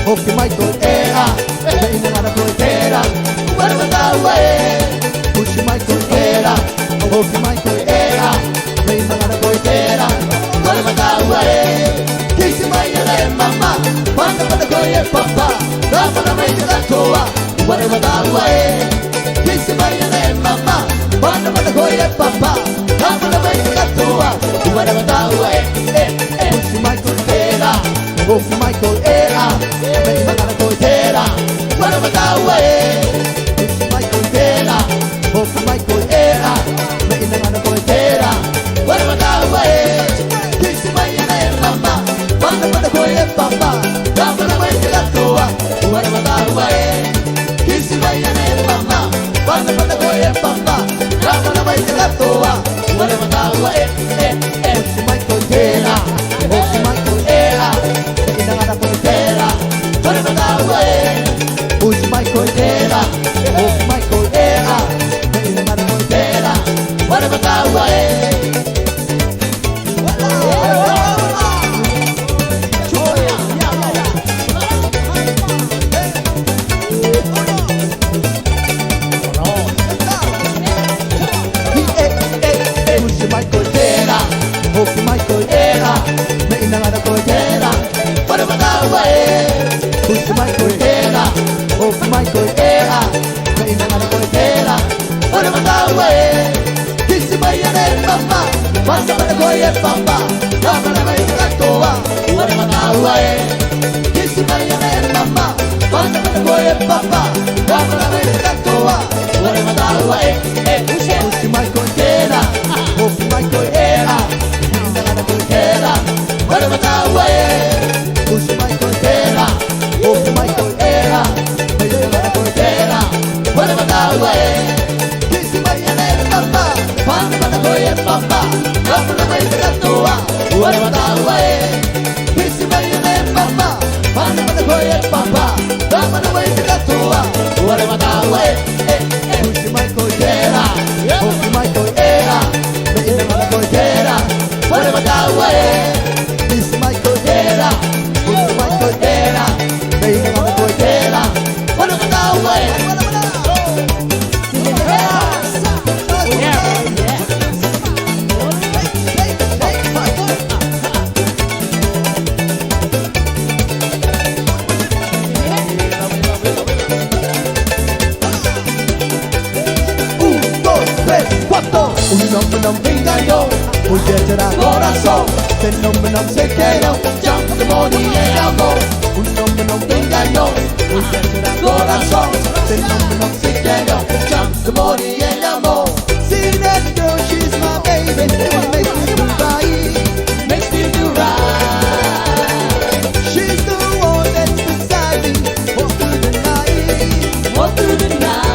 Hoki mai koi ea, me ina ngara koi tera, wara matawa e. Pushi mai koi ea, hoki mai koi ea, me ina ngara koi tera, wara matawa e. Kisi mai ina e mama, panda panda koi e papa, rama na mai ina toa, wara matawa e. Kisi mai ina e mama, panda panda koi e papa, rama na mai ina toa, wara matawa e. Pushi mai koi ea, hoki mai koi ea. Wara matawa e, Pushi mai koi tera, hoki mai koi ea, me ina ngara koi tera, wara matawa e. Kisi mai ina e mama, panda panda koi e papa, rama na mai ina toa, wara matawa e. Kisi mai ina e mama, panda panda koi e papa, rama na mai ina toa, wara matawa e. Pushi mai koi tera, hoki mai koi ea, me ina ngara koi tera, wara matawa e. Pushi mai koi tera, hoki mai koi ea, me ina ngara koi tera, wara matawa e. Pushi mai koi tera, hoki mai koi ea, me ina ngara koi tera, wara matawa e. Pushi mai koi tera, hoki mai koi ea, me ina ngara koi tera, wara matawa e. Kisi mai ina e mama, panda panda koi e papa, rama na mai ina toa, wara matawa e. Kisi mai ina e mama, panda panda koi e papa, rama na mai ina toa, wara matawa e. Pushi mai koi tera, hoki mai koi ea, me ina ngara koi tera, wara matawa e. Pushi mai koi tera, hoki mai koi ea, me ina ngara koi tera, wara matawa e. Kisi mai ina e mama, panda panda koi e papa, rama na mai ina toa, wara matawa e. Kisi mai ina e mama, panda panda koi e papa, rama na mai ina toa, wara matawa e. Pushi mai koi tera, hoki mai koi ea, me ina ngara koi tera, wara matawa e. Kisi mai koi tera, hoki mai koi ea, me ina ngara koi tera, wara matawa e. Un nombre no me engañó, muy será corazón. Este nombre no se quedó, llama de morir el amor. Un nombre no me engañó, muy será corazón. Este nombre no se quedó, llama de morir el amor. See that girl, she's my baby, it makes me feel right, makes me feel right. She's the one that's beside me, all through the night, all through the night.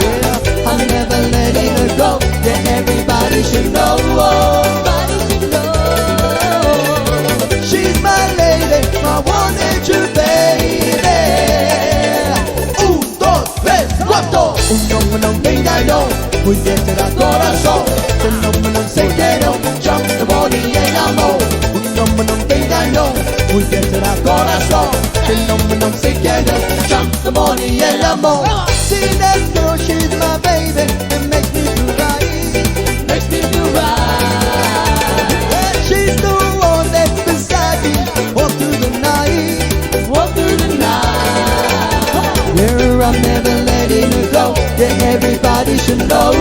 Yeah, I'm never letting her go. Yeah, everybody should know. She's my lady, my one and true baby. Un, dos, tres, cuatro. Un nombre no me engañó, muy será corazón. Este nombre no se quedó, llama de morir el amor. Un nombre no me engañó, muy será corazón. Este nombre no se quedó, llama de morir el amor. See that girl, she's my baby, it makes me feel right, makes me feel right. Yeah, she's the one that's beside me, all through the night, all through the night. Yeah, I'm never letting her go. Yeah, everybody should know.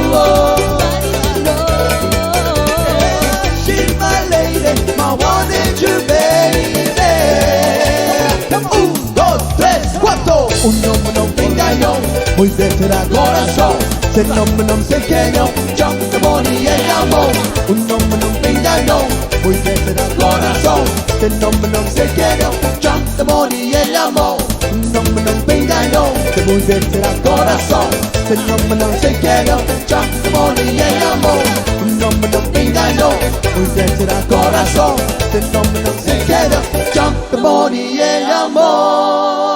Yeah, she's my lady, my one and true baby. Un, dos, tres, cuatro. Un nombre no me engañó, muy será corazón. Este nombre no se quedó, llama de morir el amor. Un nombre no me engañó, muy será corazón. Este nombre no se quedó, llama de morir el amor. Un nombre no me engañó, muy será corazón. Este nombre no se quedó, llama de morir el amor. Un nombre no me engañó, muy será corazón. Este nombre no se quedó, llama the morning, yeah, more.